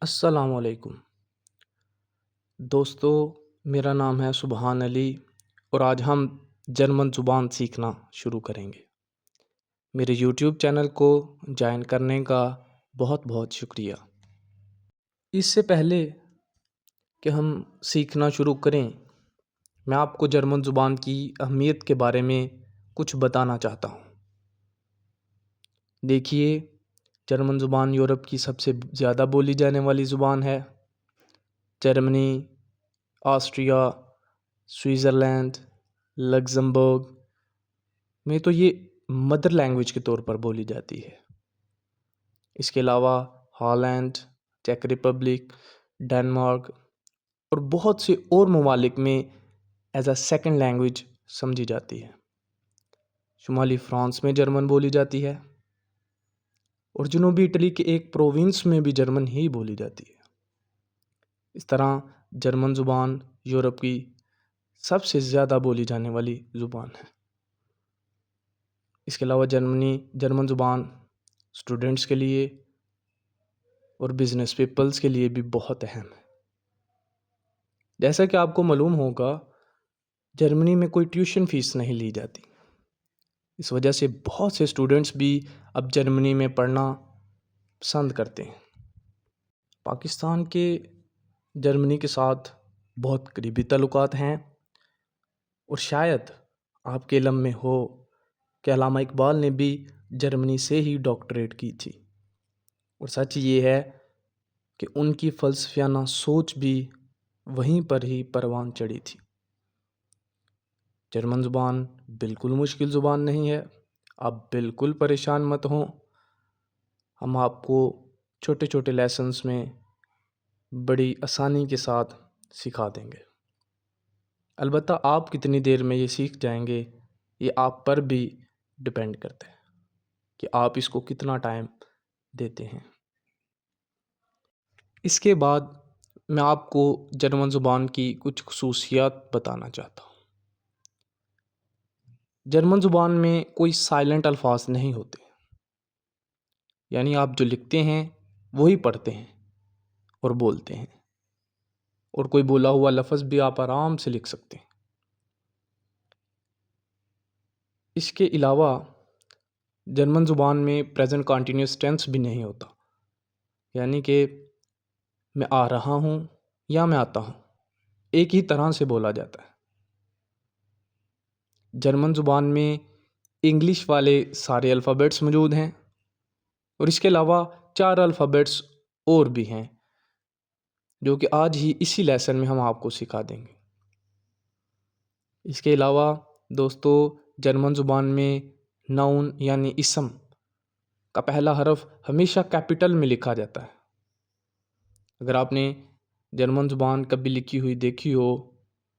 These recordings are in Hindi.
अस्सलाम वालेकुम दोस्तों। मेरा नाम है सुबहान अली और आज हम जर्मन ज़ुबान सीखना शुरू करेंगे। मेरे यूट्यूब चैनल को ज्वाइन करने का बहुत बहुत शुक्रिया। इससे पहले कि हम सीखना शुरू करें, मैं आपको जर्मन ज़ुबान की अहमियत के बारे में कुछ बताना चाहता हूँ। देखिए, जर्मन ज़ुबान यूरोप की सबसे ज़्यादा बोली जाने वाली ज़ुबान है। जर्मनी, ऑस्ट्रिया, स्विट्ज़रलैंड, लक्ज़मबर्ग में तो ये मदर लैंग्वेज के तौर पर बोली जाती है। इसके अलावा हॉलैंड, चेक रिपब्लिक, डेनमार्क और बहुत से और ममालिक में एज अ सेकंड लैंग्वेज समझी जाती है। शुमाली फ्रांस में जर्मन बोली जाती है और जनूबी इटली के एक प्रोविंस में भी जर्मन ही बोली जाती है। इस तरह जर्मन ज़ुबान यूरोप की सबसे ज़्यादा बोली जाने वाली ज़ुबान है। इसके अलावा जर्मन ज़ुबान स्टूडेंट्स के लिए और बिजनेस पीपल्स के लिए भी बहुत अहम है। जैसा कि आपको मालूम होगा, जर्मनी में कोई ट्यूशन फ़ीस नहीं ली जाती। इस वजह से बहुत से स्टूडेंट्स भी अब जर्मनी में पढ़ना पसंद करते हैं। पाकिस्तान के जर्मनी के साथ बहुत करीबी ताल्लुकात हैं और शायद आपके इल्म में हो कि अल्लामा इकबाल ने भी जर्मनी से ही डॉक्टरेट की थी। और सच ये है कि उनकी फ़लसफ़ियाना सोच भी वहीं पर ही परवान चढ़ी थी। जर्मन ज़ुबान बिल्कुल मुश्किल ज़ुबान नहीं है। आप बिल्कुल परेशान मत हों। हम आपको छोटे छोटे लेसन्स में बड़ी आसानी के साथ सिखा देंगे। अलबत्ता आप कितनी देर में ये सीख जाएंगे, ये आप पर भी डिपेंड करता है कि आप इसको कितना टाइम देते हैं। इसके बाद मैं आपको जर्मन ज़ुबान की कुछ ख़ुसूसियात बताना चाहता हूँ। जर्मन ज़ुबान में कोई साइलेंट अल्फाज नहीं होते, यानी आप जो लिखते हैं वही पढ़ते हैं और बोलते हैं, और कोई बोला हुआ लफ्ज़ भी आप आराम से लिख सकते हैं। इसके अलावा जर्मन ज़ुबान में प्रेजेंट कंटिन्यूअस टेंस भी नहीं होता, यानी कि मैं आ रहा हूँ या मैं आता हूँ, एक ही तरह से बोला जाता है। जर्मन ज़ुबान में इंग्लिश वाले सारे अल्फ़ाबेट्स मौजूद हैं और इसके अलावा 4 अल्फ़ाबेट्स और भी हैं जो कि आज ही इसी लेसन में हम आपको सिखा देंगे। इसके अलावा दोस्तों, जर्मन ज़ुबान में नाउन यानी इसम का पहला हरफ हमेशा कैपिटल में लिखा जाता है। अगर आपने जर्मन ज़ुबान कभी लिखी हुई देखी हो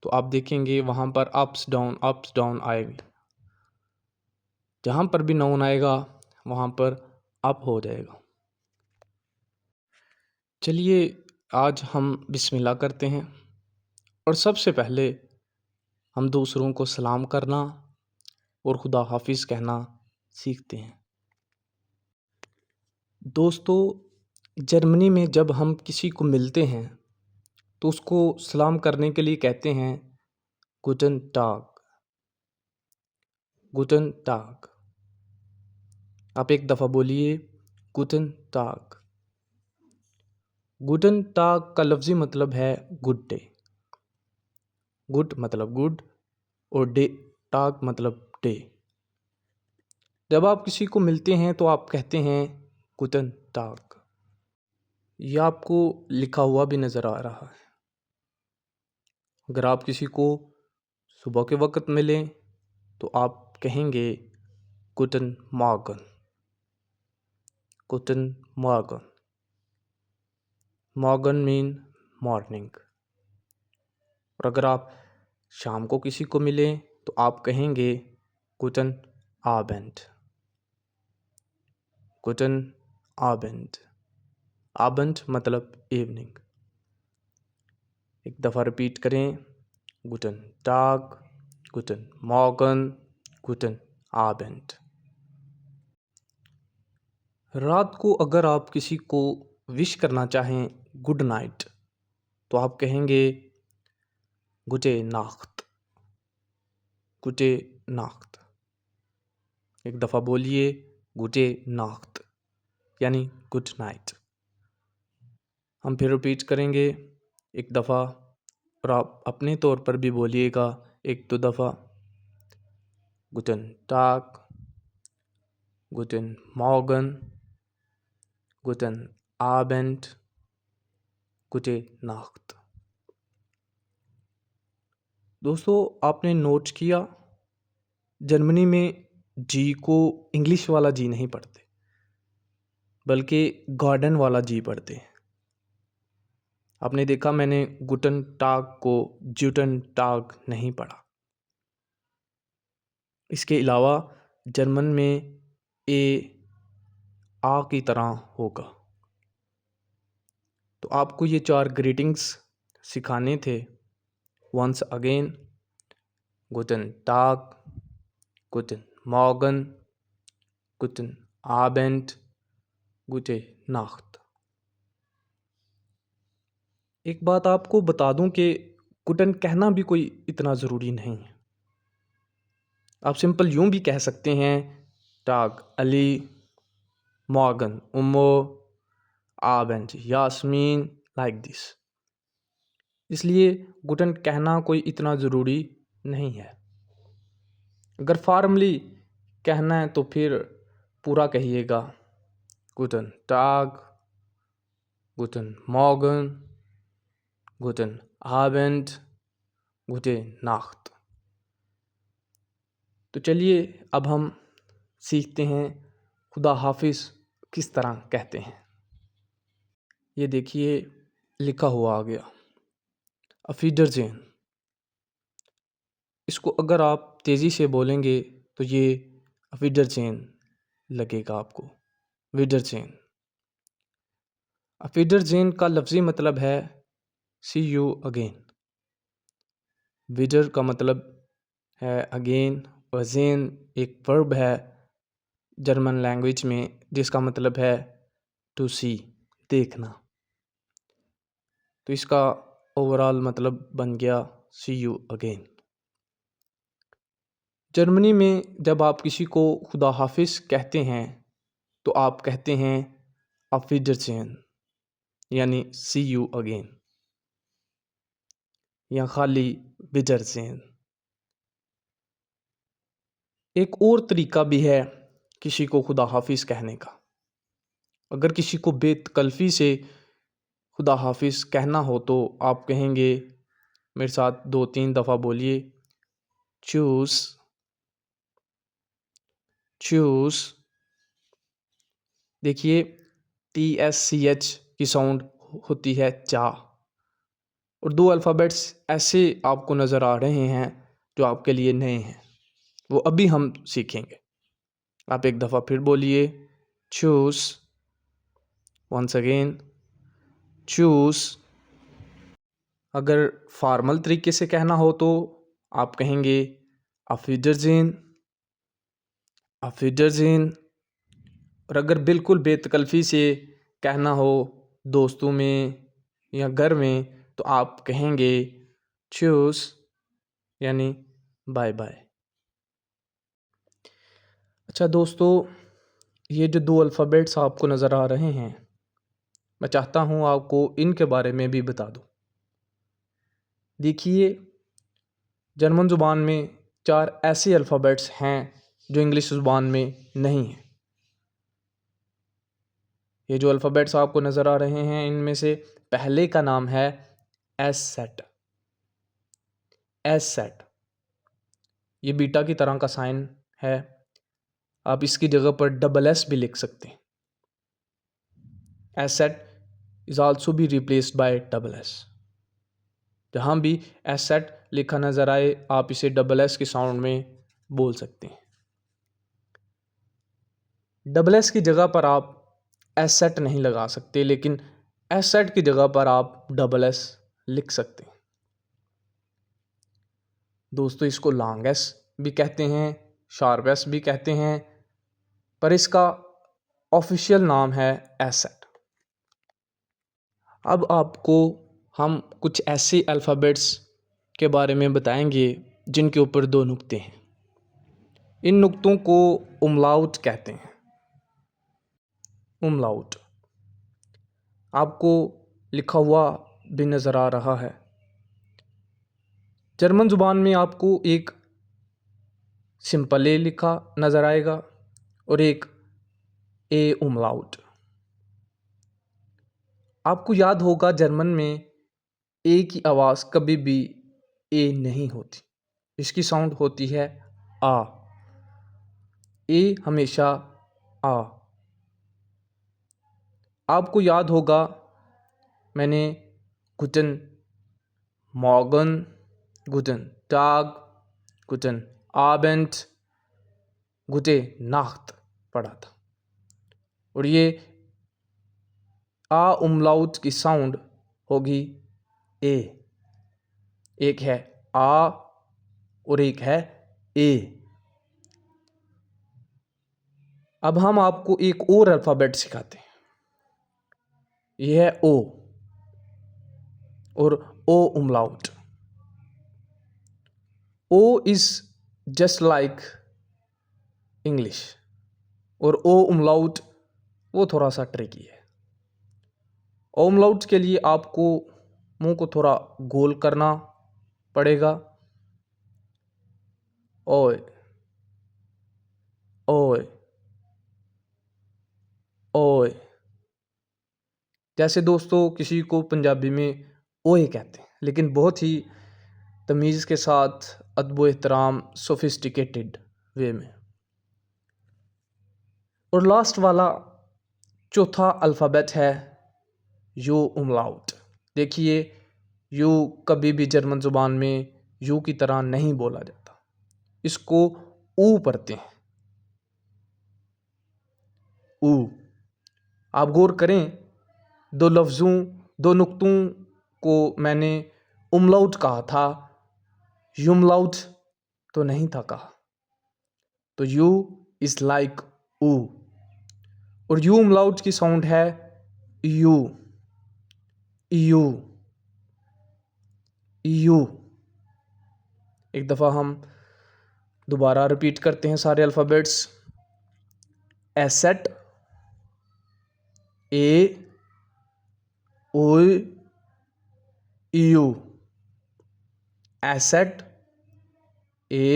तो आप देखेंगे वहाँ पर अप्स डाउन आएगी। जहाँ पर भी नाउन आएगा वहाँ पर अप हो जाएगा। चलिए आज हम बिस्मिल्लाह करते हैं और सबसे पहले हम दूसरों को सलाम करना और खुदा हाफिज़ कहना सीखते हैं। दोस्तों, जर्मनी में जब हम किसी को मिलते हैं तो उसको सलाम करने के लिए कहते हैं गुटन टाग। गुटन टाग। आप एक दफ़ा बोलिए गुटन टाग। गुटन टाग का लफ्ज़ी मतलब है गुड डे। गुड मतलब गुड और डे टाग मतलब डे। जब आप किसी को मिलते हैं तो आप कहते हैं गुटन टाग। यह आपको लिखा हुआ भी नज़र आ रहा है। अगर आप किसी को सुबह के वक़्त मिलें तो आप कहेंगे गुटन मॉर्गन। गुटन मॉर्गन। मॉर्गन मीन मॉर्निंग। और अगर आप शाम को किसी को मिलें तो आप कहेंगे गुटन आबेंड। गुटन आबेंड। आबेंड मतलब इवनिंग। एक दफ़ा रिपीट करें, गुटन टाग, गुटन मॉर्गन, गुटन आबेंड। रात को अगर आप किसी को विश करना चाहें गुड नाइट तो आप कहेंगे गुटे नाख्त, गुटे नाख्त। एक दफ़ा बोलिए गुटे नाख्त यानी गुड नाइट। हम फिर रिपीट करेंगे एक दफ़ा और आप अपने तौर पर भी बोलिएगा एक दो दफ़ा। गुटन टाग, गुटन मॉर्गन, गुटन आबेंड, गुटे नाख्त। दोस्तों आपने नोट किया जर्मनी में जी को इंग्लिश वाला जी नहीं पढ़ते बल्कि गार्डन वाला जी पढ़ते हैं। आपने देखा मैंने गुटन टाग को ज्यूटन टाग नहीं पढ़ा। इसके अलावा जर्मन में ए आ की तरह होगा। तो आपको ये 4 ग्रीटिंग्स सिखाने थे। वंस अगेन, गुटन टाग, गुटन मॉर्गन, गुटन आबेंड, गुटे नाख्त। एक बात आपको बता दूं कि गुटन कहना भी कोई इतना ज़रूरी नहीं है। आप सिंपल यूं भी कह सकते हैं टाग अली, मॉर्गन उम्मो, आबेंड यास्मीन, लाइक दिस। इसलिए गुटन कहना कोई इतना ज़रूरी नहीं है। अगर फॉर्मली कहना है तो फिर पूरा कहिएगा गुटन टाग, गुटन मॉर्गन, गुटन आबेंड, गुटे नाख्त। तो चलिए अब हम सीखते हैं खुदा हाफिज़ किस तरह कहते हैं। ये देखिए लिखा हुआ आ गया अफीडरजेन। इसको अगर आप तेज़ी से बोलेंगे तो ये अफीडरजेन लगेगा आपको, विडरजेन। अफीडरजेन का लफ्ज़ी मतलब है सी यू अगेन। विडर का मतलब है अगेन और जेन एक वर्ब है जर्मन लैंग्वेज में जिसका मतलब है टू सी, देखना। तो इसका ओवरऑल मतलब बन गया सी यू अगेन। जर्मनी में जब आप किसी को खुदा हाफिज़ कहते हैं तो आप कहते हैं auf Wiedersehen यानी सी यू अगेन या खाली विदरसेन। एक और तरीका भी है किसी को खुदा हाफिज़ कहने का। अगर किसी को बेतकल्फ़ी से खुदा हाफिज़ कहना हो तो आप कहेंगे, मेरे साथ 2-3 दफ़ा बोलिए, चूस, चूस। देखिए TSCH की साउंड होती है चा, और 2 अल्फ़ाबेट्स ऐसे आपको नज़र आ रहे हैं जो आपके लिए नए हैं, वो अभी हम सीखेंगे। आप एक दफ़ा फिर बोलिए चूस, वंस अगेन चूस। अगर फॉर्मल तरीके से कहना हो तो आप कहेंगे अफिडरजेन, अफिडरजेन। और अगर बिल्कुल बेतकल्फ़ी से कहना हो दोस्तों में या घर में तो आप कहेंगे चूस यानी बाय बाय। अच्छा दोस्तों, ये जो 2 अल्फ़ाबेट्स आपको नज़र आ रहे हैं, मैं चाहता हूँ आपको इनके बारे में भी बता दूँ। देखिए जर्मन ज़ुबान में 4 ऐसे अल्फ़ाबेट्स हैं जो इंग्लिश ज़ुबान में नहीं हैं। ये जो अल्फ़ाबेट्स आपको नज़र आ रहे हैं इनमें से पहले का नाम है एस सेट। एस सेट ये बीटा की तरह का साइन है। आप इसकी जगह पर डबल एस भी लिख सकते हैं। S set is also be replaced by double S. जहाँ भी एस सेट लिखा नज़र आए आप इसे डबल एस के साउंड में बोल सकते हैं। डबल एस की जगह पर आप एस सेट नहीं लगा सकते, लेकिन एस सेट की जगह पर आप डबल एस लिख सकते हैं। दोस्तों इसको लॉन्ग एस भी कहते हैं, शार्प एस भी कहते हैं, पर इसका ऑफिशियल नाम है एस सेट। अब आपको हम कुछ ऐसे अल्फ़ाबेट्स के बारे में बताएंगे जिनके ऊपर 2 नुक्ते हैं। इन नुक्तों को उमलाउट कहते हैं। उमलाउट आपको लिखा हुआ भी नज़र आ रहा है। जर्मन ज़ुबान में आपको एक सिंपल ए लिखा नज़र आएगा और एक ए उमलाउट। आपको याद होगा जर्मन में ए की आवाज़ कभी भी ए नहीं होती, इसकी साउंड होती है आ। ए हमेशा आ। आपको याद होगा मैंने गुटन मॉर्गन, गुटन टाग, गुटन आबेंड, गुटे नाख्त पढ़ा था और ये आ उमलाउट की साउंड होगी ए। एक है आ और एक है ए। अब हम आपको एक और अल्फ़ाबेट सिखाते हैं। यह है ओ और O umlaut. O is just like English और ओ उमलाउट वो थोड़ा सा ट्रिकी है। ओ उमलाउट के लिए आपको मुंह को थोड़ा गोल करना पड़ेगा। ओए ओए ओए। जैसे दोस्तों किसी को पंजाबी में ओए कहते हैं, लेकिन बहुत ही तमीज़ के साथ, अदब एहतराम, सोफिस्टिकेटेड वे में। और लास्ट वाला चौथा अल्फ़ाबेट है यू उमलाउट। देखिए यू कभी भी जर्मन ज़ुबान में यू की तरह नहीं बोला जाता, इसको ऊ पढ़ते हैं। ऊ। आप गौर करें, 2 नुक्तों को मैंने उमलाउट कहा था, युमलाउट तो नहीं था कहा। तो यू इज़ लाइक ऊ और यू उमलाउट की साउंड है यू यू यू। एक दफ़ा हम दोबारा रिपीट करते हैं सारे अल्फ़ाबेट्स। एसेट ए ओ यू। एसेट ए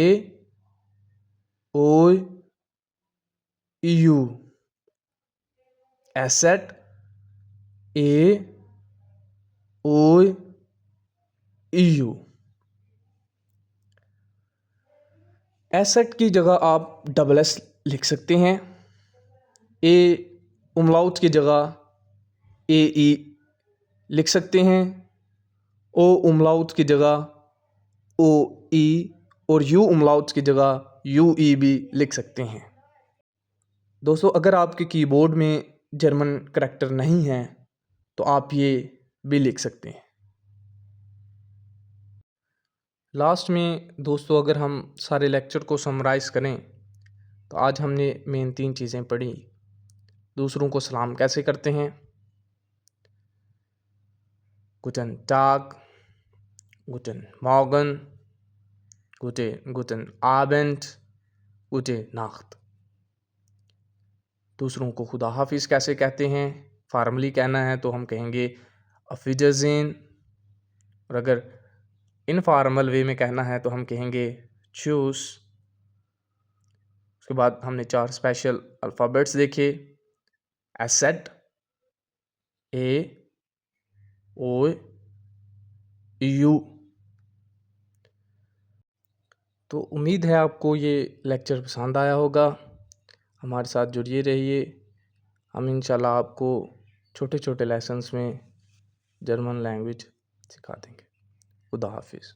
ओ यू। एसेट ए ओ यू। एसेट की जगह आप डबल एस लिख सकते हैं। ए उमलाउट की जगह ए ई लिख सकते हैं। ओ उमलाउट की जगह ओ ई और यू उमलाउट की जगह यू ई भी लिख सकते हैं। दोस्तों अगर आपके कीबोर्ड में जर्मन करैक्टर नहीं है तो आप ये भी लिख सकते हैं। लास्ट में दोस्तों अगर हम सारे लेक्चर को समराइज़ करें तो आज हमने मेन 3 चीज़ें पढ़ी। दूसरों को सलाम कैसे करते हैं, गुटन टाग, गुटन मॉर्गन, गुटन आबेंड, गुटे नाख्त। दूसरों को खुदा हाफिज़ कैसे कहते हैं, फार्मली कहना है तो हम कहेंगे अफिजज़ीन और अगर इनफॉर्मल वे में कहना है तो हम कहेंगे चूस। उसके बाद हमने 4 स्पेशल अल्फ़ाबेट्स देखे। एसेट ए ओ यू। तो उम्मीद है आपको ये लेक्चर पसंद आया होगा। हमारे साथ जुड़िए रहिए। हम इंशाल्लाह आपको छोटे छोटे लेसन्स में जर्मन लैंग्वेज सिखा देंगे। खुदा हाफिज़।